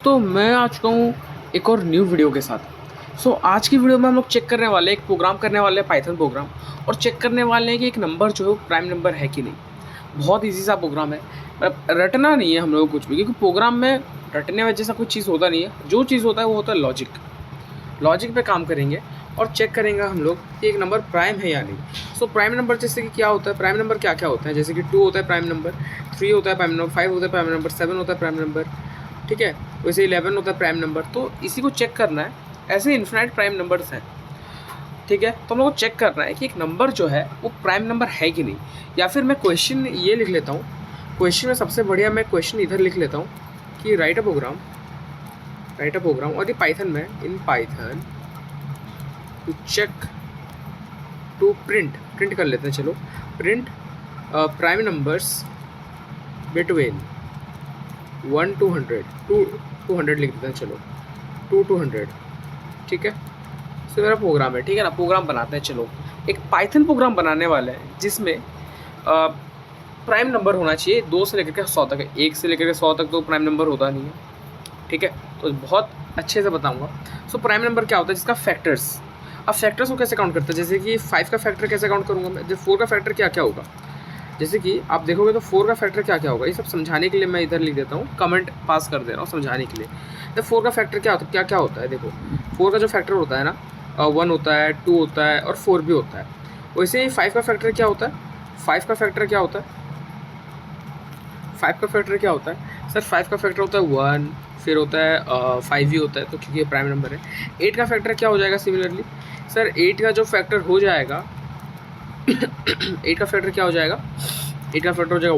दोस्तों मैं आ चुका हूँ एक और न्यू वीडियो के साथ। आज की वीडियो में हम लोग चेक करने वाले हैं, एक प्रोग्राम करने वाले हैं, पाइथन प्रोग्राम। और चेक करने वाले हैं कि एक नंबर जो है वो प्राइम नंबर है कि नहीं। बहुत इजी सा प्रोग्राम है, रटना नहीं है हम लोग कुछ भी, क्योंकि प्रोग्राम में रटने में जैसा कुछ चीज़ होता नहीं है। जो चीज़ होता है वो होता है लॉजिक पे काम करेंगे और चेक करेंगे हम लोग कि एक नंबर प्राइम है या नहीं। प्राइम नंबर जैसे कि क्या होता है, प्राइम नंबर क्या क्या होता है, जैसे कि 2 होता है प्राइम नंबर, 3 होता है प्राइम नंबर, 5 होता है प्राइम नंबर, 7 होता है प्राइम नंबर, ठीक है। वैसे 11 होता है प्राइम नंबर। तो इसी को चेक करना है। ऐसे इन्फिनाइट प्राइम नंबर्स हैं, ठीक है। तो हम लोग को चेक करना है कि एक नंबर जो है वो प्राइम नंबर है कि नहीं। या फिर मैं क्वेश्चन ये लिख लेता हूँ, क्वेश्चन में सबसे बढ़िया मैं क्वेश्चन इधर लिख लेता हूँ कि राइट अ प्रोग्राम और ये पाइथन में, in Python to check to print कर लेते हैं। चलो print prime numbers between 1 to 100, 200 लिख देते हैं। चलो 2 to 100, ठीक है। मेरा प्रोग्राम है, ठीक है ना। प्रोग्राम बनाते हैं। चलो एक पाइथन प्रोग्राम बनाने वाले हैं जिसमें प्राइम नंबर होना चाहिए 2 से लेकर के 100 तक है। 1 से लेकर के 100 तक तो प्राइम नंबर होता नहीं है, ठीक है। तो बहुत अच्छे से बताऊंगा। प्राइम नंबर क्या होता है, जिसका फैक्टर्स। अब फैक्टर्स को कैसे काउंट करते हैं, जैसे कि 5 का फैक्टर कैसे काउंट करूँगा मैं, जैसे 4 का फैक्टर क्या क्या होगा, जैसे कि आप देखोगे तो 4 का फैक्टर क्या क्या होगा। ये सब समझाने के लिए मैं इधर लिख देता हूँ, कमेंट पास कर दे रहा हूँ समझाने के लिए। तो 4 का फैक्टर क्या होता है। देखो 4 का जो फैक्टर होता है ना, 1 होता है, 2 होता है और 4 भी होता है। वैसे ही 5 का फैक्टर क्या होता है, 5 का फैक्टर क्या होता है, 5 का फैक्टर क्या होता है सर, 5 का फैक्टर होता है 1, फिर होता है 5 ही होता है, तो क्योंकि ये प्राइम नंबर है। 8 का फैक्टर क्या हो जाएगा सिमिलरली सर, 8 का जो फैक्टर हो जाएगा 8 का फैक्टर क्या हो जाएगा, 8 का फैक्टर हो जाएगा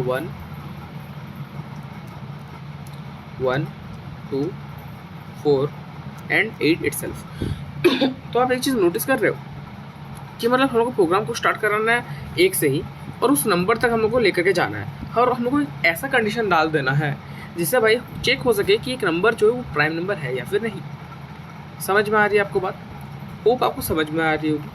1, 2, 4 एंड 8 इटसेल्फ। तो आप एक चीज़ नोटिस कर रहे हो कि मतलब हम लोग को प्रोग्राम को स्टार्ट कराना है 1 से ही, और उस नंबर तक हम लोग को लेकर के जाना है, और हम लोग को एक ऐसा कंडीशन डाल देना है जिससे भाई चेक हो सके कि एक नंबर जो है वो प्राइम नंबर है या फिर नहीं। समझ में आ रही है आपको बात? होप आपको समझ में आ रही होगी,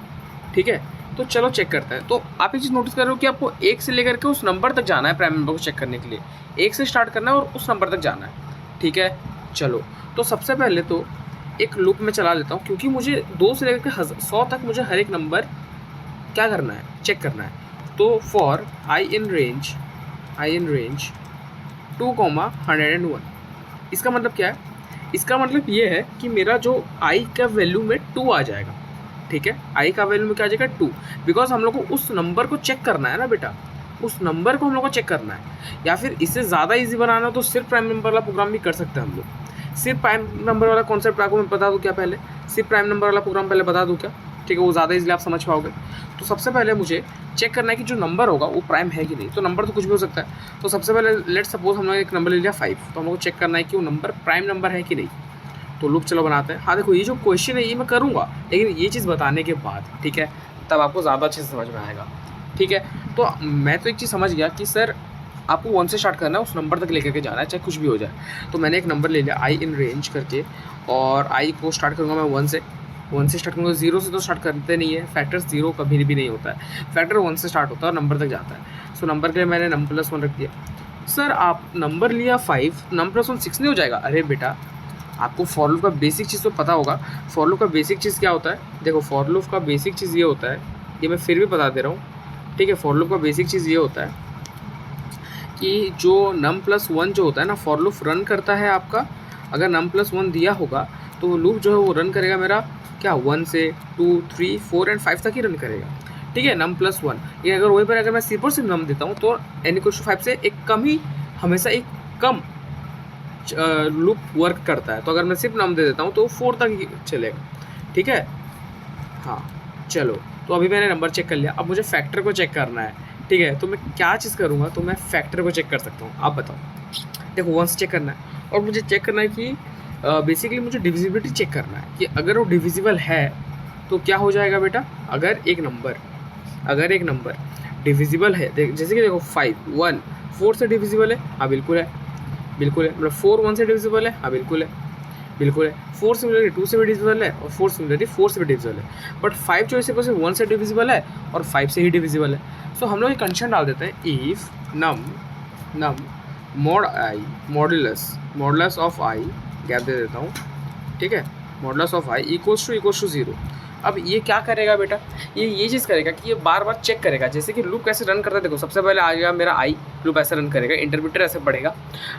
ठीक है। तो चलो चेक करते हैं। तो आप ये चीज़ नोटिस कर रहे हो कि आपको 1 से लेकर के उस नंबर तक जाना है, प्राइम नंबर को चेक करने के लिए 1 से स्टार्ट करना है और उस नंबर तक जाना है, ठीक है। चलो तो सबसे पहले तो एक लूप में चला लेता हूँ, क्योंकि मुझे 2 से लेकर के 100 तक मुझे हर एक नंबर क्या करना है, चेक करना है। तो फॉर आई इन रेंज 2, 101। इसका मतलब क्या है, इसका मतलब ये है कि मेरा जो आई का वैल्यू में 2 आ जाएगा, ठीक है। आई का वैल्यू में क्या आ जाएगा 2, बिकॉज हम लोग को उस नंबर को चेक करना है ना बेटा, उस नंबर को हम लोग को चेक करना है। या फिर इससे ज़्यादा इजी बनाना तो सिर्फ प्राइम नंबर वाला प्रोग्राम भी कर सकते हैं हम लोग। सिर्फ प्राइम नंबर वाला कॉन्सेप्ट आपको मैं बता दूँ क्या, पहले सिर्फ प्राइम नंबर वाला प्रोग्राम पहले बता दूँ क्या, ठीक है, वो ज़्यादा इजीली आप समझ पाओगे। तो सबसे पहले मुझे चेक करना है कि जो नंबर होगा वो प्राइम है कि नहीं। तो नंबर तो कुछ भी हो सकता है। तो सबसे पहले लेट सपोज हमने एक नंबर ले लिया 5, तो हम लोग को चेक करना है कि वो नंबर प्राइम नंबर है कि नहीं। तो लूप चलो बनाते हैं। हाँ देखो, ये जो क्वेश्चन है ये मैं करूँगा, लेकिन ये चीज़ बताने के बाद, ठीक है, तब आपको ज़्यादा अच्छे से समझ में आएगा, ठीक है। तो मैं तो एक चीज़ समझ गया कि सर आपको 1 से स्टार्ट करना है, उस नंबर तक लेकर के जाना है, चाहे कुछ भी हो जाए। तो मैंने एक नंबर ले लिया आई इन रेंज करके, और आई को स्टार्ट करूँगा मैं 1 से स्टार्ट करूँगा। 0 से तो स्टार्ट करते नहीं है, फैक्टर 0 कभी भी नहीं होता है, फैक्टर 1 से स्टार्ट होता है और नंबर तक जाता है। नंबर के लिए मैंने नंबर +1 रख दिया। सर आप नंबर लिया 5, नंबर +1 6 नहीं हो जाएगा? अरे बेटा, आपको फॉर लूप का बेसिक चीज़ तो पता होगा। फॉर लूप का बेसिक चीज़ क्या होता है, देखो फॉर लूप का बेसिक चीज़ ये होता है, ये मैं फिर भी बता दे रहा हूँ, ठीक है। फॉर लूप का बेसिक चीज़ ये होता है कि जो num+1 जो होता है ना, फॉर लूप रन करता है आपका। अगर num+1 दिया होगा तो वो लूप जो है वो रन करेगा मेरा क्या, 1 से 2, 3, 4 एंड 5 तक ही रन करेगा, ठीक है, num+1। ये अगर वहीं पर अगर मैं सिर्फ और सिर्फ नम देता हूँ तो n=5 से एक कम ही, हमेशा एक कम लूप वर्क करता है। तो अगर मैं सिर्फ नम दे देता हूँ तो 4 तक ही चलेगा, ठीक है। हाँ चलो, तो अभी मैंने नंबर चेक कर लिया, अब मुझे फैक्टर को चेक करना है, ठीक है। तो मैं क्या चीज़ करूँगा, तो मैं फैक्टर को चेक कर सकता हूँ। आप बताओ, देखो 1 से चेक करना है, और मुझे चेक करना है कि बेसिकली मुझे डिविजिबिलिटी चेक करना है कि अगर वो डिविजिबल है तो क्या हो जाएगा बेटा। अगर एक नंबर डिविजिबल है, जैसे कि देखो 5, 1 4 से डिविजिबल है, हाँ बिल्कुल है, मतलब 4 1 से डिविजिबल है, हाँ बिल्कुल है। 4 सिमिलरली 2 से भी डिविजिबल है, और 4 सिमिलरली 4 से भी डिविजिबल है। बट 5 जो है 1 से डिविजिबल है और 5 से ही डिविजिबल है। हम लोग एक कंडीशन डाल देते हैं, if num mod i modulus of i gap दे देता हूँ, ठीक है। Modulus of i equals to 0। अब ये क्या करेगा बेटा, ये चीज़ करेगा कि ये बार बार चेक करेगा, जैसे कि लूप कैसे रन करता है। देखो सबसे पहले आ गया मेरा आई, लूप ऐसे रन करेगा, इंटरप्रेटर ऐसे पढ़ेगा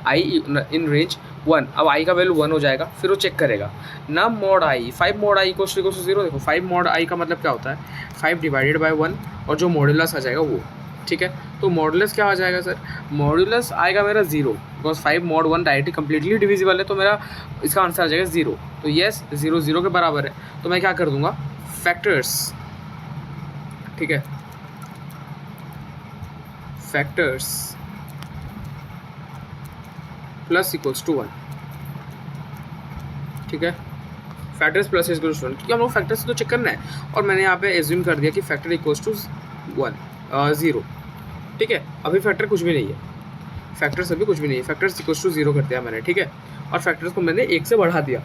आई इन रेंज 1। अब आई का वैल्यू 1 हो जाएगा, फिर वो चेक करेगा num mod i 5 mod i equals to 0। देखो 5 मॉड आई का मतलब क्या होता है, 5 डिवाइडेड बाई 1 और जो मॉडुलस आ जाएगा वो, ठीक है। तो मॉडुलस क्या आ जाएगा सर, मॉडुलस आएगा मेरा 0, because 5 mod 1 directly completely divisible है, तो मेरा इसका आंसर आ जाएगा 0। तो येस 0 0 के बराबर है, तो मैं क्या कर दूंगा फैक्टर्स, ठीक है, फैक्टर्स प्लस इक्वल्स टू 1, ठीक है। फैक्टर्स प्लस इक्वल्स टू 1, क्योंकि हम लोग फैक्टर्स तो चेक करना है, और मैंने यहाँ पे एज्यूम कर दिया कि फैक्टर इक्वल्स टू 0, ठीक है। अभी फैक्टर कुछ भी नहीं है, फैक्टर्स अभी कुछ भी नहीं है, फैक्टर्स इक्वल्स टू 0 कर दिया मैंने, ठीक है। और फैक्टर्स को मैंने 1 से बढ़ा दिया।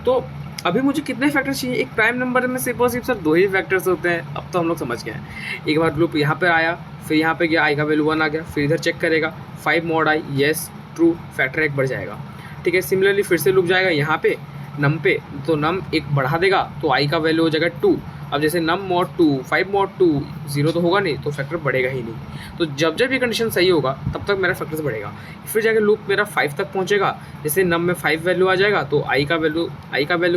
तो अभी मुझे कितने फैक्टर्स चाहिए, एक प्राइम नंबर में सिर्फ और सिर्फ सर 2 ही फैक्टर्स होते हैं। अब तो हम लोग समझ गए हैं। एक बार लूप यहाँ पर आया, फिर यहाँ पे गया, आई का वैल्यू 1 आ गया, फिर इधर चेक करेगा 5 मॉड आई, येस ट्रू, फैक्टर 1 बढ़ जाएगा, ठीक है। सिमिलरली फिर से लूप जाएगा यहाँ पे नम पे, तो नम 1 बढ़ा देगा, तो आई का वैल्यू हो जाएगा 2। अब जैसे नम मॉड 2 5 मॉड 2 0 तो होगा नहीं, तो फैक्टर बढ़ेगा ही नहीं। तो जब जब ये कंडीशन सही होगा तब तक मेरा फैक्टर्स बढ़ेगा। फिर जाकर लूप मेरा 5 तक पहुंचेगा, जैसे नम में 5 वैल्यू आ जाएगा, तो आई का वैल्यू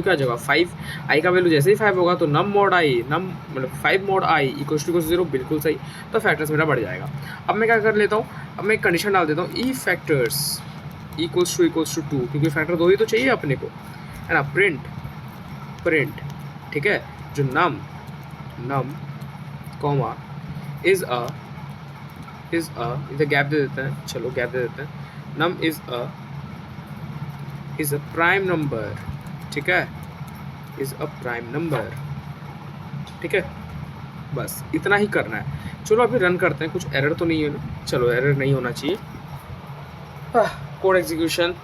क्या आ जाएगा 5। आई का वैल्यू जैसे ही 5 होगा तो नम मॉड आई, नम मतलब 5 मॉड आई इक्वल्स टू 0, बिल्कुल सही, तो फैक्टर्स मेरा बढ़ जाएगा। अब मैं क्या कर लेता हूँ, अब मैं एक कंडीशन डाल देता हूँ, ई फैक्टर्स इक्वल्स टू 2, क्योंकि फैक्टर 2 ही तो चाहिए अपने को, है ना। प्रिंट, ठीक है, जो नम कॉमा इज अ इधर गैप दे देते हैं, चलो गैप दे देते हैं, num is a prime number, ठीक है, इज अ प्राइम नंबर, ठीक है। बस इतना ही करना है। चलो अभी रन करते हैं, कुछ एरर तो नहीं है ना, चलो एरर नहीं होना चाहिए। कोड एग्जीक्यूशन,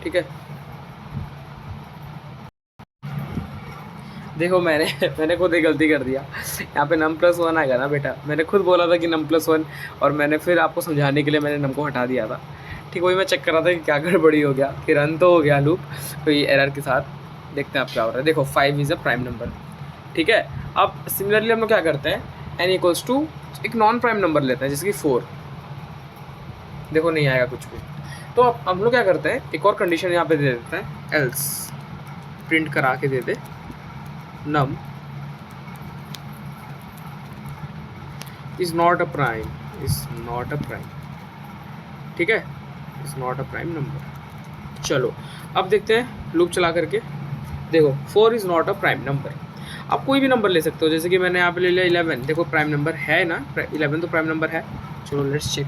ठीक है। देखो मैंने खुद ही गलती कर दिया, यहाँ पे नम प्लस 1 आएगा ना बेटा, मैंने खुद बोला था कि नम प्लस 1, और मैंने फिर आपको समझाने के लिए मैंने नम को हटा दिया था, ठीक। वही मैं चेक कर रहा था कि क्या गड़बड़ी हो गया, कि रन तो हो गया लूप, तो ये एरर के साथ देखते हैं आप क्या हो रहा है। देखो 5 इज़ अ प्राइम नंबर, ठीक है। अब सिमिलरली हम लोग क्या करते हैं, n इक्वल्स टू एक नॉन प्राइम नंबर लेते हैं, जैसे कि 4, देखो नहीं आएगा कुछ भी। तो अब हम लोग क्या करते हैं, एक और कंडीशन यहाँ पे दे देते हैं, एल्स प्रिंट करा के दे दे num is not a prime, ठीक है, is not a prime number। चलो अब देखते हैं लूप चला करके, देखो 4 is not a prime number. आप कोई भी नंबर ले सकते हो, जैसे कि मैंने यहाँ पे ले लिया 11, देखो प्राइम नंबर है ना, 11 तो प्राइम नंबर है। चलो लेट्स चेक,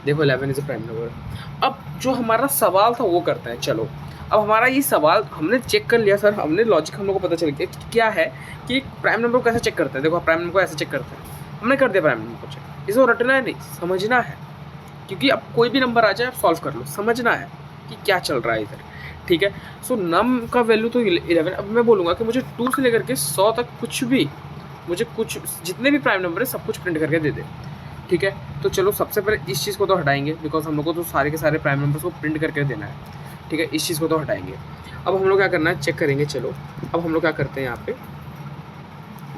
देखो 11 इज़ अ प्राइम नंबर। अब जो हमारा सवाल था वो करते हैं। चलो अब हमारा ये सवाल हमने चेक कर लिया सर, हमने लॉजिक हम लोग को पता चल गया कि क्या है, कि प्राइम नंबर को कैसे चेक करते हैं। देखो प्राइम नंबर को ऐसे चेक करते हैं, हमने कर दिया प्राइम नंबर को चेक। इसको रटना है नहीं, समझना है, क्योंकि अब कोई भी नंबर आ जाए आप सॉल्व कर लो, समझना है कि क्या चल रहा है इधर, ठीक है। सो नम का वैल्यू तो 11। अब मैं बोलूँगा कि मुझे 2 से लेकर के 100 तक कुछ भी, मुझे कुछ जितने भी प्राइम नंबर है सब कुछ प्रिंट करके दे दे, ठीक है। तो चलो सबसे पहले इस चीज़ को तो हटाएंगे, बिकॉज हम लोग को तो सारे के सारे प्राइम नंबर्स को प्रिंट करके देना है, ठीक है। इस चीज़ को तो हटाएंगे। अब हम लोग क्या करना है, चेक करेंगे। चलो अब हम लोग क्या करते हैं, यहाँ पे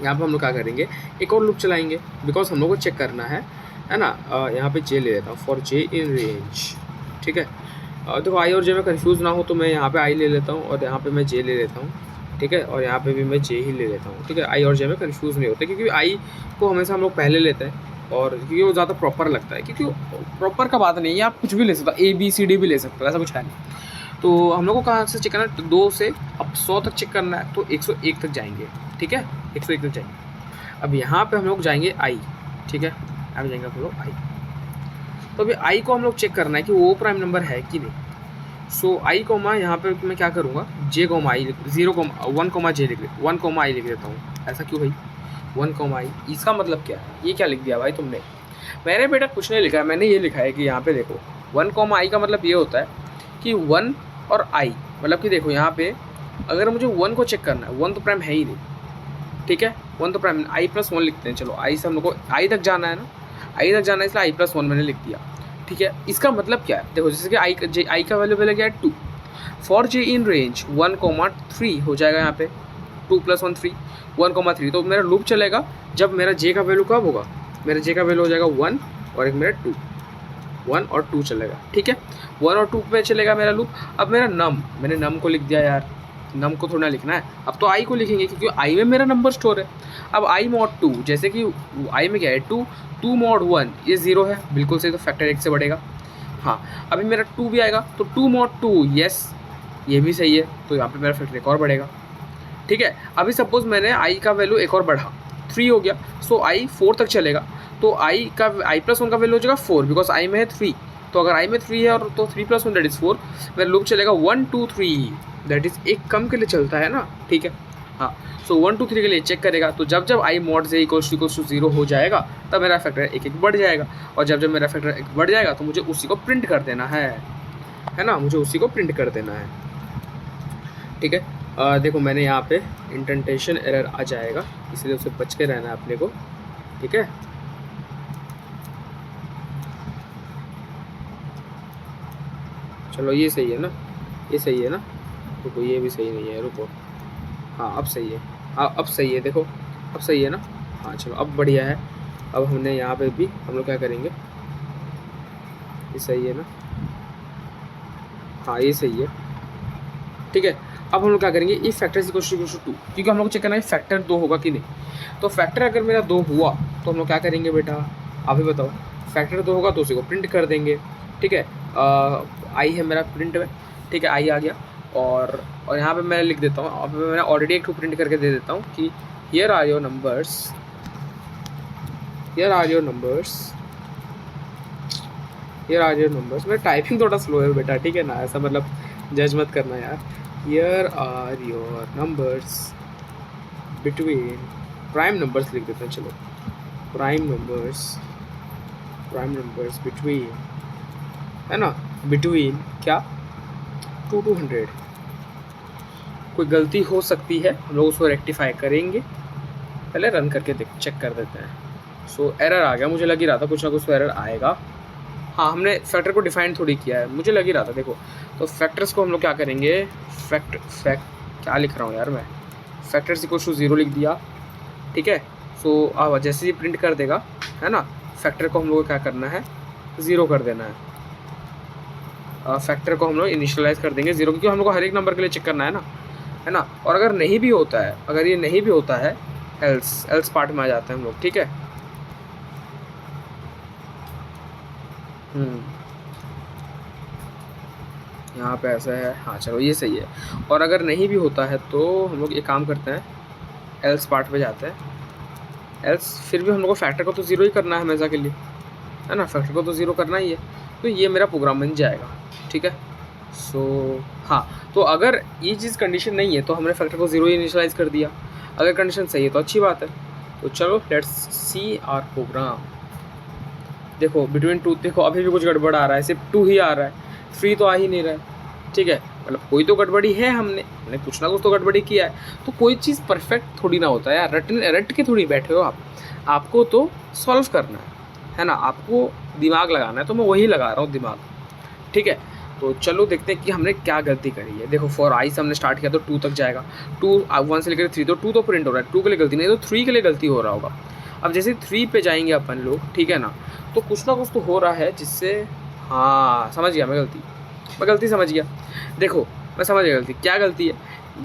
हम लोग क्या करेंगे, एक और लूप चलाएंगे, बिकॉज हम लोग को चेक करना है ना। यहाँ पे जे ले लेता हूँ, फॉर जे इन रेंज, ठीक है। देखो आई और जे में कंफ्यूज ना हो तो मैं यहाँ पे आई ले लेता हूँ, और यहाँ पे मैं जे ले लेता हूँ, ठीक है। और यहाँ पे भी मैं जे ही ले लेता हूँ, ठीक है। आई और जे में कंफ्यूज नहीं होते, क्योंकि आई को हमेशा हम लोग पहले लेते हैं, और क्योंकि वो ज़्यादा प्रॉपर लगता है, क्योंकि प्रॉपर का बात नहीं है, आप कुछ भी ले सकते हो, ABCD भी ले सकते हो, ऐसा कुछ है नहीं। तो हम लोग को कहाँ से चेक करना है, 2 से अब 100 तक चेक करना है, तो 101 तक जाएंगे, ठीक है, 101 तक जाएंगे। अब यहाँ पे हम लोग जाएंगे आई, ठीक है, यहाँ पे जाएंगे हम लोग आई। तो अभी आई को हम लोग चेक करना है कि वो प्राइम नंबर है कि नहीं। सो आई कोमा यहाँ पे मैं क्या करूँगा, जे कोमा आई 1 कोमा जे लिख 1 कोमा आई लिख देता हूँ। ऐसा क्यों भाई, 1 कोमा आई, इसका मतलब क्या है, ये क्या लिख दिया भाई तुमने? मैंने बेटा कुछ नहीं लिखा है, मैंने ये लिखा है कि यहाँ पे देखो 1 कोमा आई का मतलब ये होता है कि 1 और आई, मतलब कि देखो यहाँ पे अगर मुझे 1 को चेक करना है, 1 तो प्राइम है ही नहीं, ठीक है, 1 तो प्राइम, आई प्लस 1 लिखते हैं। चलो आई से हम लोग को आई तक जाना है ना, आई तक जाना है, इसलिए आई प्लस 1 मैंने लिख दिया, ठीक है, इसका मतलब क्या है, देखो जैसे कि आई का वैल्यू पहले क्या है 2, फॉर जे इन रेंज 1,3 हो जाएगा यहाँ पे 2 + 1 3 1,3, तो मेरा लूप चलेगा जब मेरा जे का वैल्यू कब होगा, मेरा जे का वैल्यू हो जाएगा 1 और एक मेरा 2, 1 और 2 चलेगा, ठीक है, 1 और 2 पे चलेगा मेरा लूप। अब मेरा मैंने नम को लिख दिया यार, नम को थोड़ा लिखना है, अब तो आई को लिखेंगे क्योंकि आई में मेरा नंबर स्टोर है। अब आई mod 2, जैसे कि आई में क्या है 2 mod 1 ये 0 है, बिल्कुल सही, तो फैक्टर 1 से बढ़ेगा। हाँ, अभी मेरा 2 भी आएगा तो 2 mod 2 यस, ये भी सही है, तो यहाँ पे मेरा फैक्टर एक और बढ़ेगा, ठीक है। अभी सपोज मैंने आई का वैल्यू एक और बढ़ा 3 हो गया, सो आई 4 तक चलेगा, तो आई + 1 का वैल्यू हो जाएगा 4, बिकॉज आई में है 3, तो अगर आई में 3 है और तो 3 + 1 दैट इज़ 4, मेरा लूप चलेगा 1 2 3, दैट इज़ एक कम के लिए चलता है ना, ठीक है। हाँ, सो 1 2 3 के लिए चेक करेगा, तो जब आई mod से = 0 हो जाएगा तब मेरा फैक्टर एक बढ़ जाएगा, और जब मेरा फैक्टर एक बढ़ जाएगा तो मुझे उसी को प्रिंट कर देना है ना, मुझे उसी को प्रिंट कर देना है, ठीक है। देखो मैंने यहाँ पे इंडेंटेशन एरर आ जाएगा, इसलिए उससे बच के रहना है अपने को, ठीक है। चलो ये सही है ना, ये सही है ना, रुको ये भी सही नहीं है, रुको, हाँ अब सही है, अब सही है, देखो अब सही है ना, हाँ चलो अब बढ़िया है। अब हमने यहाँ पे भी हम लोग क्या करेंगे, ये सही है ना, हाँ ये सही है, ठीक है। अब हम लोग क्या करेंगे, इफ फैक्टर = 2, क्योंकि हम लोग चेक करना है फैक्टर 2 होगा कि नहीं, तो फैक्टर अगर मेरा 2 हुआ तो हम लोग क्या करेंगे बेटा, आप ही बताओ, फैक्टर 2 होगा तो उसी को प्रिंट कर देंगे, ठीक है। आई है मेरा प्रिंट में, ठीक है, आई आ गया, और यहाँ पे मैं लिख देता हूँ, अब मैंने ऑलरेडी एक प्रिंट करके दे देता हूँ कि हियर आर योर नंबर्स, मेरा टाइपिंग थोड़ा स्लो है बेटा, ठीक है ना, ऐसा मतलब जज मत करना यार। Here are your numbers between, prime numbers लिख देते हैं, चलो प्राइम नंबर्स बिटवीन, है ना, बिटवीन क्या 2 to 100। कोई गलती हो सकती है, हम लोग उसको रेक्टिफाई करेंगे, पहले रन करके चेक कर देते हैं। सो एरर आ गया, मुझे लग ही रहा था कुछ ना कुछ तो एरर आएगा। हाँ, हमने फैक्टर को डिफाइन थोड़ी किया है, मुझे लग ही रहा था। देखो तो फैक्टर्स को हम लोग क्या करेंगे, क्या लिख रहा हूँ यार मैं, फैक्टर्स = 0 लिख दिया, ठीक है। सो अब जैसे ही प्रिंट कर देगा, है ना, फैक्टर को हम लोग क्या करना है, 0 कर देना है। फैक्टर को हम लोग इनिशियलाइज कर देंगे 0, क्योंकि हम लोग को हर एक नंबर के लिए चेक करना है ना। और अगर नहीं भी होता है, अगर ये नहीं भी होता है, एल्स पार्ट में आ जाते हैं हम लोग, ठीक है। यहाँ पे ऐसा है, हाँ चलो ये सही है। और अगर नहीं भी होता है तो हम लोग एक काम करते हैं, एल्स पार्ट पे जाते हैं, एल्स फिर भी हम लोग को फैक्टर को तो 0 ही करना है हमेशा के लिए, है ना, फैक्टर को तो 0 करना ही है, तो ये मेरा प्रोग्राम बन जाएगा, ठीक है। सो हाँ, तो अगर ये चीज़ कंडीशन नहीं है तो हमने फैक्टर को 0 ही इनिशियलाइज़ कर दिया, अगर कंडीशन सही है तो अच्छी बात है। तो चलो लेट्स सी आवर प्रोग्राम। देखो बिटवीन 2, देखो अभी भी कुछ गड़बड़ आ रहा है, सिर्फ 2 ही आ रहा है, 3 तो आ ही नहीं रहा है, ठीक है, मतलब कोई तो गड़बड़ी है, हमने कुछ ना कुछ तो गड़बड़ी किया है। तो कोई चीज़ परफेक्ट थोड़ी ना होता है यार, रट के थोड़ी बैठे हो आप, आपको तो सॉल्व करना है ना, आपको दिमाग लगाना है, तो मैं वही लगा रहा हूँ दिमाग, ठीक है। तो चलो देखते हैं कि हमने क्या गलती करी है। देखो फॉर आई से हमने स्टार्ट किया तो 2 तक जाएगा, 1 से लेकर 3, तो 2 तो प्रिंट हो रहा है, 2 के लिए गलती नहीं, तो 3 के लिए गलती हो रहा होगा। अब जैसे 3 पे जाएंगे अपन लोग, ठीक है ना, तो कुछ ना कुछ तो हो रहा है जिससे, हाँ समझ गया मैं गलती समझ गया। देखो मैं समझ गया गलती क्या गलती है।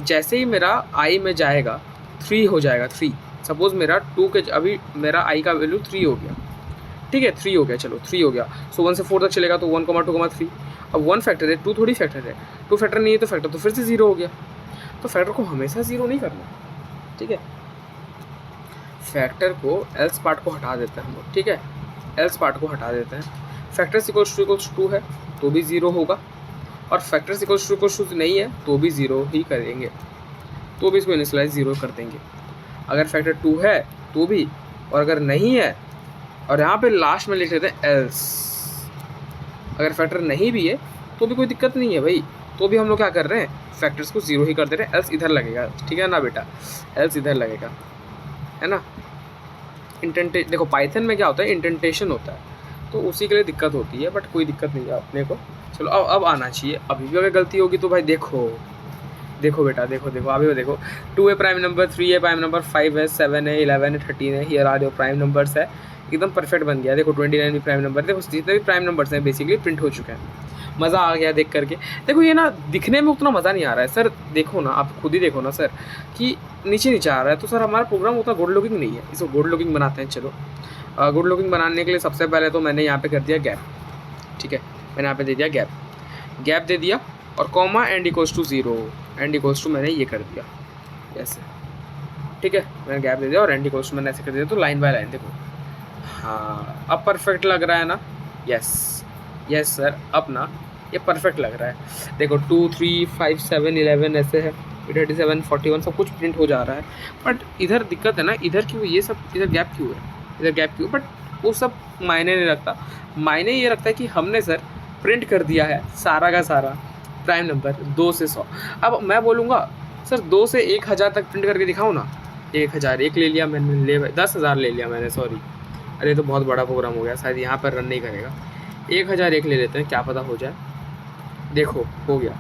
जैसे ही मेरा आई में जाएगा 3 हो जाएगा, 3 सपोज मेरा 2 के, अभी मेरा आई का वैल्यू 3 हो गया, ठीक है, 3 हो गया, चलो 3 हो गया। सो 1 से 4 तक चलेगा, तो 1, 2, 3। अब 1 फैक्टर है, 2 थोड़ी फैक्टर है, 2 फैक्टर नहीं है तो फैक्टर तो फिर से 0 हो गया। तो फैक्टर को हमेशा 0 नहीं करना, ठीक है, फैक्टर को एल्स पार्ट को हटा देते हैं हम लोग, ठीक है, एल्स पार्ट को हटा देते हैं। फैक्टर्स = 2 है तो भी 0 होगा, और फैक्टर्स = नहीं है तो भी 0 ही करेंगे, तो भी इसको इनिशियलाइज 0 कर देंगे। अगर फैक्टर 2 है तो भी, और अगर नहीं है, और यहाँ पे लास्ट में लिख देते हैं एल्स, अगर फैक्टर नहीं भी है तो भी कोई दिक्कत नहीं है भाई, तो भी हम लोग क्या कर रहे हैं, फैक्टर्स को 0 ही कर दे रहे हैं, एल्स इधर लगेगा, ठीक है ना बेटा, एल्स इधर लगेगा, है ना। देखो पाइथन में क्या होता है, इंडेंटेशन होता है, तो उसी के लिए दिक्कत होती है, बट कोई दिक्कत नहीं है अपने को। चलो अब आना चाहिए। अभी भी अगर गलती होगी तो भाई देखो बेटा, देखो अभी देखो 2 है प्राइम नंबर, 3 है प्राइम नंबर, 5 है, 7 है, 11 है, 13 है। Here are your prime numbers है। एकदम परफेक्ट बन गया। देखो 29 भी प्राइम नंबर, देखो जितने भी प्राइम नंबर्स हैं बेसिकली प्रिंट हो चुके हैं। मज़ा आ गया देख करके। देखो ये ना दिखने में उतना मज़ा नहीं आ रहा है सर, देखो ना आप खुद ही देखो ना सर कि नीचे आ रहा है, तो सर हमारा प्रोग्राम उतना गुड लुकिंग नहीं है। इसको गुड लुकिंग बनाते हैं। चलो गुड लुकिंग बनाने के लिए सबसे पहले तो मैंने यहाँ पे कर दिया गैप। ठीक है, मैंने यहाँ पे दे दिया गैप दे दिया, और comma and equals to 0, and equals to मैंने ये कर दिया ऐसे। ठीक है, मैंने गैप दे दिया और एंड इक्वल्स टू मैंने ऐसे कर दिया। तो लाइन बाय लाइन देखो, हाँ अब परफेक्ट लग रहा है ना। यस सर, अब ना ये परफेक्ट लग रहा है। देखो 2, 3, 5, 7, 11 ऐसे है, 37, 41 सब कुछ प्रिंट हो जा रहा है। बट इधर दिक्कत है ना, इधर क्यों ये सब, इधर गैप क्यों है, इधर गैप क्यों? बट वो सब मायने नहीं रखता। मायने ये रखता है कि हमने सर प्रिंट कर दिया है सारा का सारा प्राइम नंबर 2 से 100। अब मैं बोलूँगा सर 2 से 1000 तक प्रिंट करके दिखाऊँ ना। 1000 एक ले लिया मैंने, 10,000 ले लिया मैंने, सॉरी। अरे तो बहुत बड़ा प्रोग्राम हो गया, शायद यहाँ पर रन नहीं करेगा। 1000 एक ले लेते हैं, क्या पता हो जाए। देखो हो गया।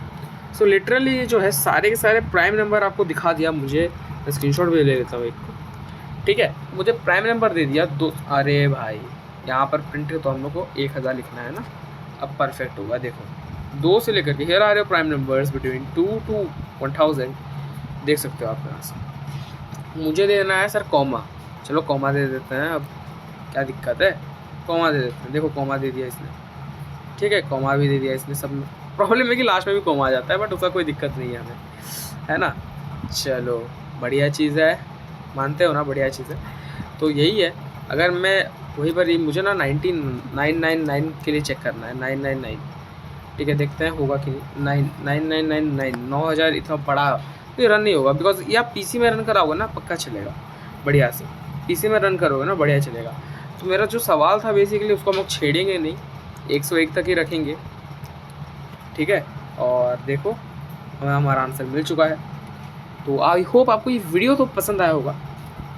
सो लिटरली जो है सारे के सारे प्राइम नंबर आपको दिखा दिया मुझे। मैं स्क्रीनशॉट भी ले लेता हूँ एक को। ठीक है, मुझे प्राइम नंबर दे दिया 2। अरे भाई यहाँ पर प्रिंट तो हम लोग को 1000 लिखना है ना। अब परफेक्ट होगा। देखो 2 से लेकर के हियर आ रहे हो प्राइम नंबर्स बिटवीन 2 to 1000, देख सकते हो आप यहाँ से। मुझे देना है सर कॉमा। चलो कॉमा दे देते हैं, अब क्या दिक्कत है, कॉमा दे देते हैं। देखो कॉमा दे दिया इसने। ठीक है, कॉमा भी दे दिया इसने सब में। प्रॉब्लम है कि लास्ट में भी कॉमा आ जाता है, बट उसका कोई दिक्कत नहीं है हमें, है ना। चलो बढ़िया चीज़ है, मानते हो ना, बढ़िया चीज़ है। तो यही है। अगर मैं वहीं पर ही, मुझे ना 999 के लिए चेक करना है, 999। ठीक है, देखते हैं होगा कि नहीं। 9999 9000 इतना बड़ा तो ये रन नहीं होगा, बिकॉज ये आप पीसी में रन कराओगे ना पक्का चलेगा बढ़िया से। पीसी में रन करोगे ना बढ़िया चलेगा। तो मेरा जो सवाल था बेसिकली उसको हम लोग छेड़ेंगे नहीं, 101 तक ही रखेंगे। ठीक है, और देखो हमें हमारा आंसर मिल चुका है। तो आई होप आपको ये वीडियो तो पसंद आया होगा।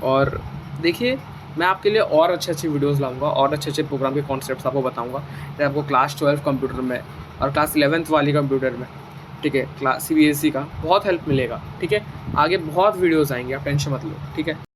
और देखिए मैं आपके लिए और अच्छे वीडियोस लाऊंगा, और अच्छे प्रोग्राम के कॉन्सेप्ट्स आपको बताऊंगा। जैसे आपको क्लास 12 कंप्यूटर में और क्लास 11th वाली कंप्यूटर में, ठीक है, क्लास CBSE का बहुत हेल्प मिलेगा। ठीक है, आगे बहुत वीडियोस आएंगे, आप टेंशन मत लो। ठीक है।